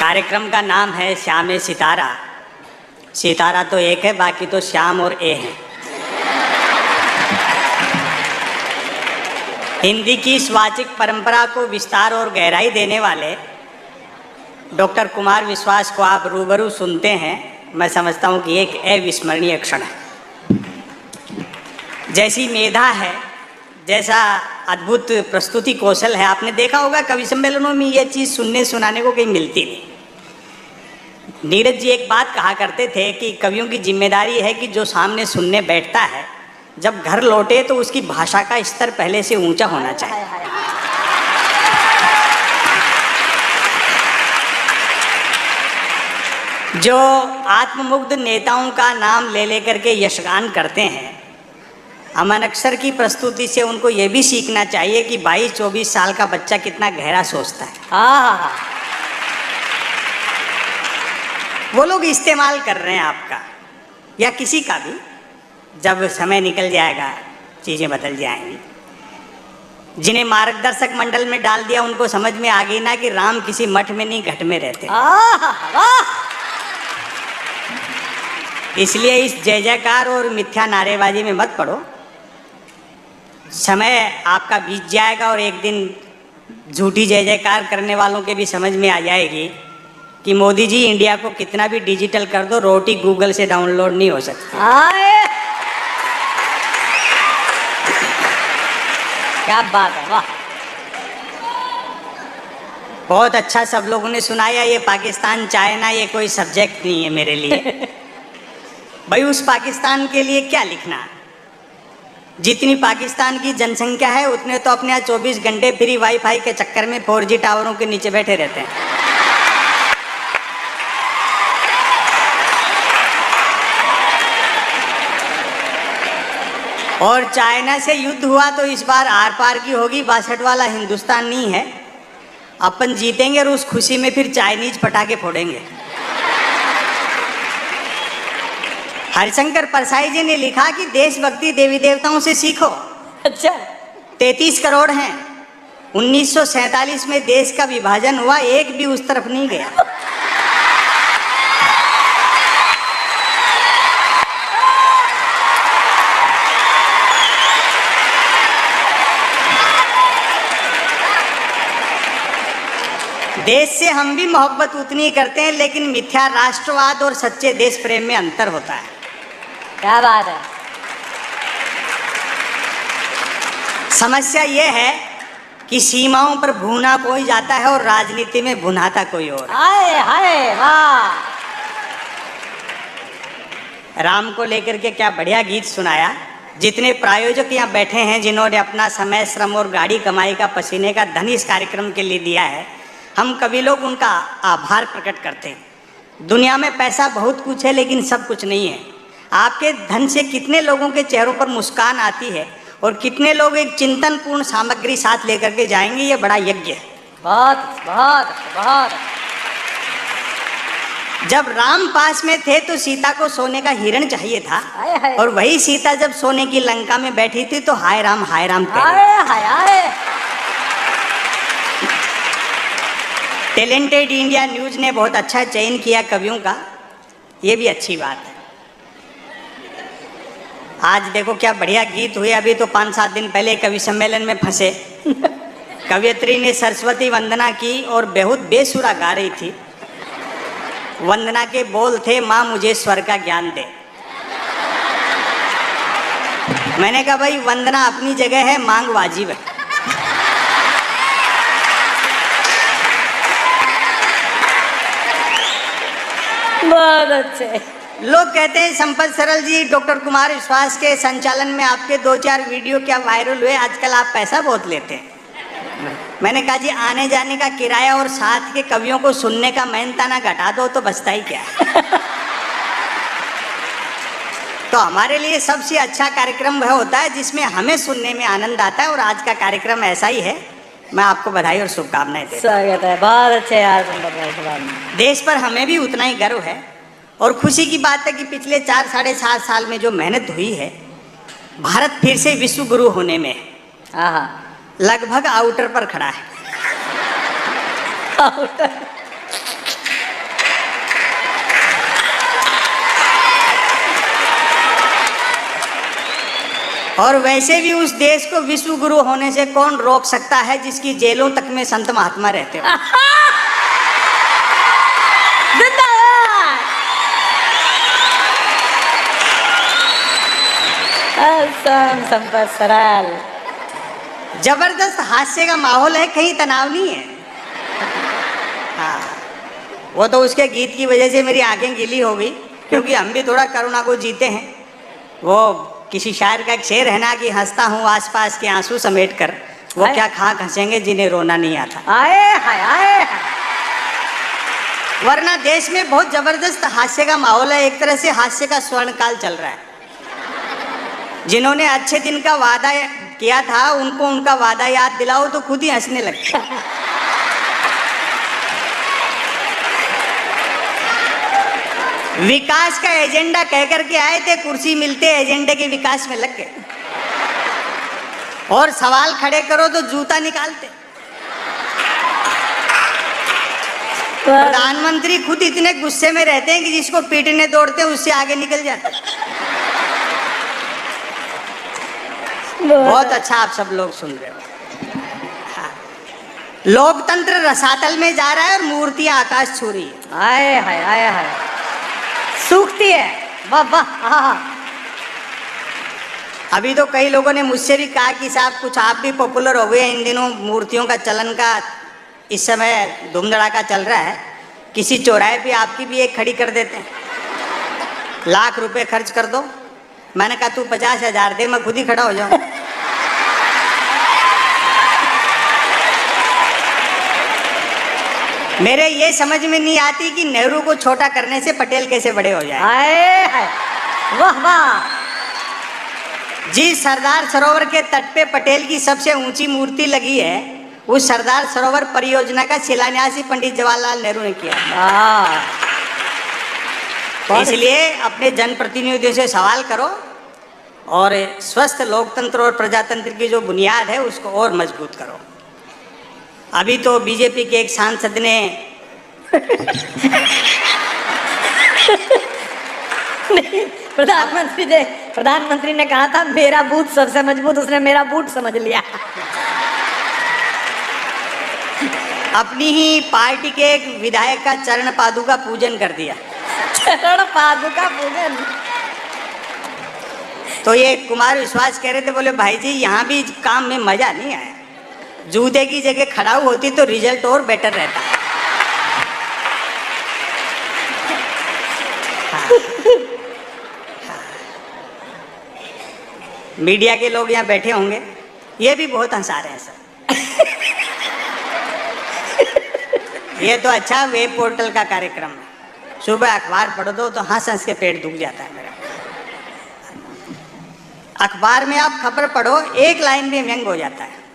कार्यक्रम का नाम है श्याम सितारा। सितारा तो एक है, बाकी तो श्याम और ए है। हिंदी की स्वाचिक परंपरा को विस्तार और गहराई देने वाले डॉक्टर कुमार विश्वास को आप रूबरू सुनते हैं। मैं समझता हूँ कि एक अविस्मरणीय क्षण है। जैसी मेधा है, जैसा अद्भुत प्रस्तुति कौशल है, आपने देखा होगा कवि सम्मेलनों में ये चीज़ सुनने सुनाने को कहीं मिलती नहीं। नीरज जी एक बात कहा करते थे कि कवियों की जिम्मेदारी है कि जो सामने सुनने बैठता है जब घर लौटे तो उसकी भाषा का स्तर पहले से ऊंचा होना चाहिए। जो आत्ममुग्ध नेताओं का नाम ले लेकर के यशगान करते हैं, अमन अक्षर की प्रस्तुति से उनको ये भी सीखना चाहिए कि 22-24 साल का बच्चा कितना गहरा सोचता है। वो लोग इस्तेमाल कर रहे हैं आपका या किसी का भी। जब समय निकल जाएगा चीज़ें बदल जाएंगी। जिन्हें मार्गदर्शक मंडल में डाल दिया उनको समझ में आ गई ना कि राम किसी मठ में नहीं घट में रहते। इसलिए इस जय जयकार और मिथ्या नारेबाजी में मत पड़ो। समय आपका बीत जाएगा और एक दिन झूठी जय जयकार करने वालों के भी समझ में आ जाएगी कि मोदी जी इंडिया को कितना भी डिजिटल कर दो, रोटी गूगल से डाउनलोड नहीं हो सकती। क्या बात है, वाह। बहुत अच्छा सब लोगों ने सुनाया। ये पाकिस्तान चाइना ये कोई सब्जेक्ट नहीं है मेरे लिए। भाई उस पाकिस्तान के लिए क्या लिखना। जितनी पाकिस्तान की जनसंख्या है उतने तो अपने यहाँ 24 घंटे फ्री वाईफाई के चक्कर में 4G टावरों के नीचे बैठे रहते हैं। और चाइना से युद्ध हुआ तो इस बार आर पार की होगी, 62 वाला हिंदुस्तान नहीं है। अपन जीतेंगे और उस खुशी में फिर चाइनीज पटाखे फोड़ेंगे। हरिशंकर परसाई जी ने लिखा कि देशभक्ति देवी देवताओं से सीखो। अच्छा, 33 करोड़ हैं। 1947 में देश का विभाजन हुआ, एक भी उस तरफ नहीं गया। देश से हम भी मोहब्बत उतनी करते हैं, लेकिन मिथ्या राष्ट्रवाद और सच्चे देश प्रेम में अंतर होता है। क्या बात है। समस्या ये है कि सीमाओं पर भूना कोई जाता है और राजनीति में भुनाता कोई और। हाय हाय वाह। राम को लेकर के क्या बढ़िया गीत सुनाया। जितने प्रायोजक यहाँ बैठे हैं, जिन्होंने अपना समय, श्रम और गाड़ी कमाई का पसीने का धन इस कार्यक्रम के लिए दिया है, हम कभी लोग उनका आभार प्रकट करते हैं। दुनिया में पैसा बहुत कुछ है लेकिन सब कुछ नहीं है। आपके धन से कितने लोगों के चेहरों पर मुस्कान आती है और कितने लोग एक चिंतनपूर्ण सामग्री साथ लेकर के जाएंगे, ये बड़ा यज्ञ है। बहुत बहुत बहुत। जब राम पास में थे तो सीता को सोने का हिरण चाहिए था, और वही सीता जब सोने की लंका में बैठी थी तो हाय राम टैलेंटेड इंडिया न्यूज ने बहुत अच्छा चयन किया कवियों का, ये भी अच्छी बात है। आज देखो क्या बढ़िया गीत हुए। अभी तो 5-7 दिन पहले कवि सम्मेलन में फंसे। कवियत्री ने सरस्वती वंदना की और बहुत बेसुरा गा रही थी। वंदना के बोल थे, माँ मुझे स्वर का ज्ञान दे। मैंने कहा भाई वंदना अपनी जगह है, मांग वाजिब है। बहुत अच्छे। लोग कहते हैं संपत सरल जी, डॉक्टर कुमार विश्वास के संचालन में आपके 2-4 वीडियो क्या वायरल हुए, आजकल आप पैसा बहुत लेते हैं। मैंने कहा जी आने जाने का किराया और साथ के कवियों को सुनने का मेहनताना घटा दो तो बचता ही क्या। तो हमारे लिए सबसे अच्छा कार्यक्रम वह होता है जिसमें हमें सुनने में आनंद आता है, और आज का कार्यक्रम ऐसा ही है। मैं आपको बधाई और शुभकामनाएं देता हूं। स्वागत है, बहुत अच्छे यार। देश पर हमें भी उतना ही गर्व है और खुशी की बात है कि पिछले 4-7.5 साल में जो मेहनत हुई है, भारत फिर से विश्व गुरु होने में लगभग आउटर पर खड़ा है। और वैसे भी उस देश को विश्व गुरु होने से कौन रोक सकता है जिसकी जेलों तक में संत महात्मा रहते हो। संपत सरल, जबरदस्त हास्य का माहौल है, कहीं तनाव नहीं है। हाँ, वो तो उसके गीत की वजह से मेरी आंखें गीली हो गई, क्योंकि हम भी थोड़ा करुणा को जीते हैं। वो किसी शायर का एक शेर है ना कि हंसता हूँ आसपास के आंसू समेट कर, वो क्या खाक हंसेंगे जिन्हें रोना नहीं आता। आए हाय आए। वरना देश में बहुत जबरदस्त हास्य का माहौल है, एक तरह से हास्य का स्वर्ण काल चल रहा है। जिन्होंने अच्छे दिन का वादा किया था उनको उनका वादा याद दिलाओ तो खुद ही हंसने लगते। विकास का एजेंडा कह करके आए थे, कुर्सी मिलते एजेंडे के विकास में लग गए। और सवाल खड़े करो तो जूता निकालते। प्रधानमंत्री खुद इतने गुस्से में रहते हैं कि जिसको पीटने दौड़ते हैं उससे आगे निकल जाते हैं। बहुत अच्छा आप सब लोग सुन रहे हो। हाँ। लोकतंत्र रसातल में जा रहा है और मूर्तियां आकाश छू रही है। आए हाय आए हाय, सूखती है। वाह वाह। अभी तो कई लोगों ने मुझसे भी कहा कि साहब कुछ आप भी पॉपुलर हो गए, इन दिनों मूर्तियों का चलन का इस समय धूम धड़ाका चल रहा है, किसी चौराहे पे आपकी भी एक खड़ी कर देते हैं, लाख रुपए खर्च कर दो। मैंने कहा तू 50,000 दे, मैं खुद ही खड़ा हो जाऊं। मेरे ये समझ में नहीं आती कि नेहरू को छोटा करने से पटेल कैसे बड़े हो जाए। आए हाय, वाह वाह। जिस सरदार सरोवर के तट पे पटेल की सबसे ऊंची मूर्ति लगी है, उस सरदार सरोवर परियोजना का शिलान्यास ही पंडित जवाहरलाल नेहरू ने किया। इसलिए अपने जनप्रतिनिधियों से सवाल करो और स्वस्थ लोकतंत्र और प्रजातंत्र की जो बुनियाद है उसको और मजबूत करो। अभी तो बीजेपी के एक सांसद ने प्रधानमंत्री ने कहा था मेरा बूथ सबसे मजबूत, उसने मेरा बूथ समझ लिया। अपनी ही पार्टी के एक विधायक का चरण पादुका पूजन कर दिया। चरण पादुका पूजन। तो ये कुमार विश्वास कह रहे थे, बोले भाई जी यहाँ भी काम में मजा नहीं आया, जूते की जगह खड़ाऊ होती तो रिजल्ट और बेटर रहता। हाँ। हाँ। मीडिया के लोग यहाँ बैठे होंगे, ये भी बहुत हंसा रहे हैं सर। ये तो अच्छा वेब पोर्टल का कार्यक्रम है, सुबह अखबार पढ़ दो तो हंस हंस के पेट दुख जाता है मेरा। अखबार में आप खबर पढ़ो, एक लाइन में व्यंग हो जाता है,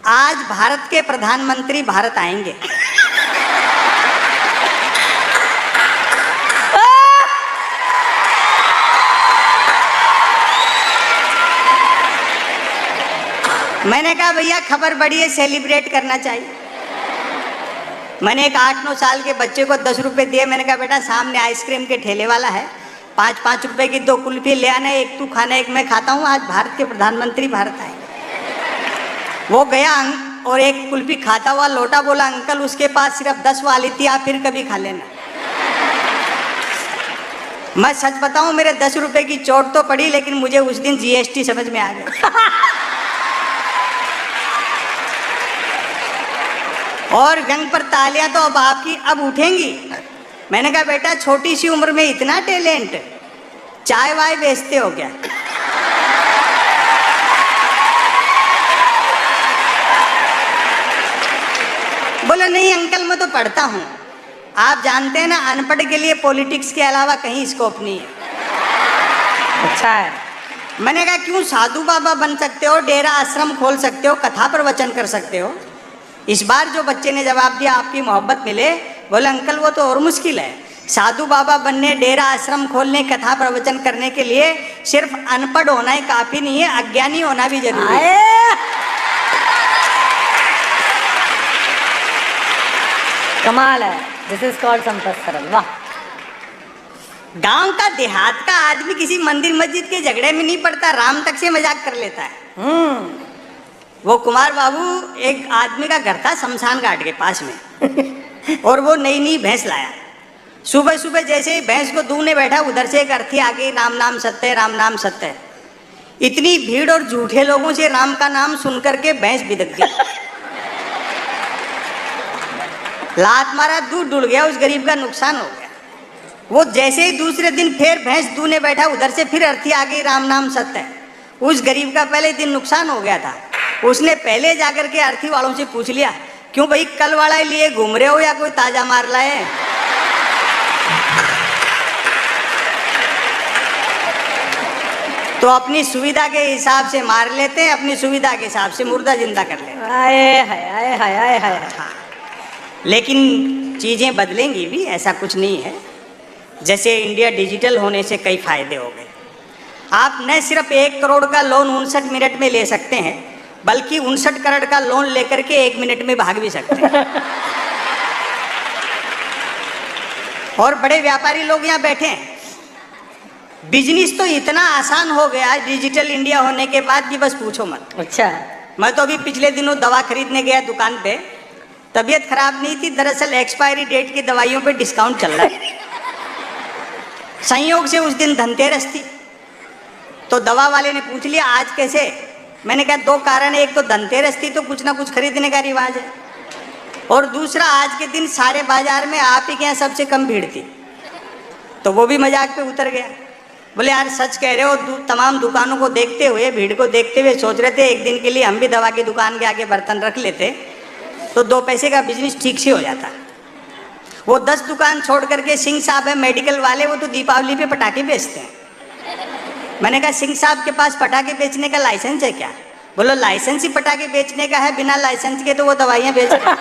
आज भारत के प्रधानमंत्री भारत आएंगे। मैंने कहा भैया खबर बड़ी है, सेलिब्रेट करना चाहिए। मैंने एक 8-9 साल के बच्चे को 10 रुपए दिए, मैंने कहा बेटा सामने आइसक्रीम के ठेले वाला है, 5-5 रुपए की 2 कुल्फी ले आना, एक तू खाना एक मैं खाता हूँ, आज भारत के प्रधानमंत्री भारत आएंगे। वो गया और एक कुल्फी खाता हुआ लौटा, बोला अंकल उसके पास सिर्फ 10 वाली थी, आप फिर कभी खा लेना। मैं सच बताऊं मेरे 10 रुपए की चोट तो पड़ी, लेकिन मुझे उस दिन जीएसटी समझ में आ गया। और व्यंग पर तालियां तो अब आपकी अब उठेंगी। मैंने कहा बेटा छोटी सी उम्र में इतना टैलेंट, चाय वाय बेचते हो क्या? बोले नहीं अंकल मैं तो पढ़ता हूँ। आप जानते हैं ना अनपढ़ के लिए पॉलिटिक्स के अलावा कहीं स्कोप नहीं है। अच्छा है। मैंने कहा क्यों, साधु बाबा बन सकते हो, डेरा आश्रम खोल सकते हो, कथा प्रवचन कर सकते हो। इस बार जो बच्चे ने जवाब दिया आपकी मोहब्बत मिले, बोले अंकल वो तो और मुश्किल है, साधु बाबा बनने, डेरा आश्रम खोलने, कथा प्रवचन करने के लिए सिर्फ अनपढ़ होना ही काफी नहीं है, अज्ञानी होना भी जरूरी है। कमाल है। दिस इज कॉल्ड संपत सरल। वाह। गांव का देहात का आदमी किसी मंदिर मस्जिद के झगड़े में नहीं पड़ता, राम तक से मजाक कर लेता है। वो कुमार बाबू एक आदमी का घर था शमशान घाट के पास में और वो नई नई भैंस लाया। सुबह सुबह जैसे ही भैंस को दूहने बैठा, उधर से एक अर्थी आ गई, राम नाम सत्य है, राम नाम सत्य है। इतनी भीड़ और झूठे लोगों से राम का नाम सुन करके भैंस बिदक गई, लात मारा, दूध डुल गया, उस गरीब का नुकसान हो गया। वो जैसे ही दूसरे दिन फिर भैंस दूहने बैठा, उधर से फिर अर्थी आ गई, राम नाम सत्य है। उस गरीब का पहले दिन नुकसान हो गया था। उसने पहले जाकर के अर्थी वालों से पूछ लिया, क्यों भाई कल वाला लिए घूम रहे हो या कोई ताजा मार लाए? तो अपनी सुविधा के हिसाब से मार लेते हैं, अपनी सुविधा के हिसाब से मुर्दा जिंदा कर लेते हैं। आए हाय आए हाय आए हाय। हाँ, लेकिन चीज़ें बदलेंगी भी, ऐसा कुछ नहीं है। जैसे इंडिया डिजिटल होने से कई फायदे हो गए। आप न सिर्फ 1 करोड़ का लोन 59 मिनट में ले सकते हैं, बल्कि 59 करोड़ का लोन लेकर के 1 मिनट में भाग भी सकते हैं। और बड़े व्यापारी लोग यहाँ बैठे हैं। बिजनेस तो इतना आसान हो गया है डिजिटल इंडिया होने के बाद कि बस पूछो मत। अच्छा, मैं तो अभी पिछले दिनों दवा खरीदने गया दुकान पे, तबीयत खराब नहीं थी, दरअसल एक्सपायरी डेट की दवाइयों पे डिस्काउंट चल रहा है। संयोग से उस दिन धनतेरस थी, तो दवा वाले ने पूछ लिया आज कैसे। मैंने कहा 2 कारण है, एक तो धनतेरस थी तो कुछ ना कुछ खरीदने का रिवाज है, और दूसरा आज के दिन सारे बाजार में आप ही के यहाँ सबसे कम भीड़ थी। तो वो भी मजाक पे उतर गया, बोले यार सच कह रहे हो, तमाम दुकानों को देखते हुए, भीड़ को देखते हुए सोच रहे थे एक दिन के लिए हम भी दवा की दुकान के आगे बर्तन रख लेते तो 2 पैसे का बिजनेस ठीक से हो जाता। वो 10 दुकान छोड़ करके सिंह साहब है मेडिकल वाले, वो तो दीपावली पे पटाखे बेचते हैं। मैंने कहा सिंह साहब के पास पटाखे बेचने का लाइसेंस है क्या? बोलो लाइसेंस ही पटाखे बेचने का है, बिना लाइसेंस के तो वो दवाइयाँ बेच रहे हैं।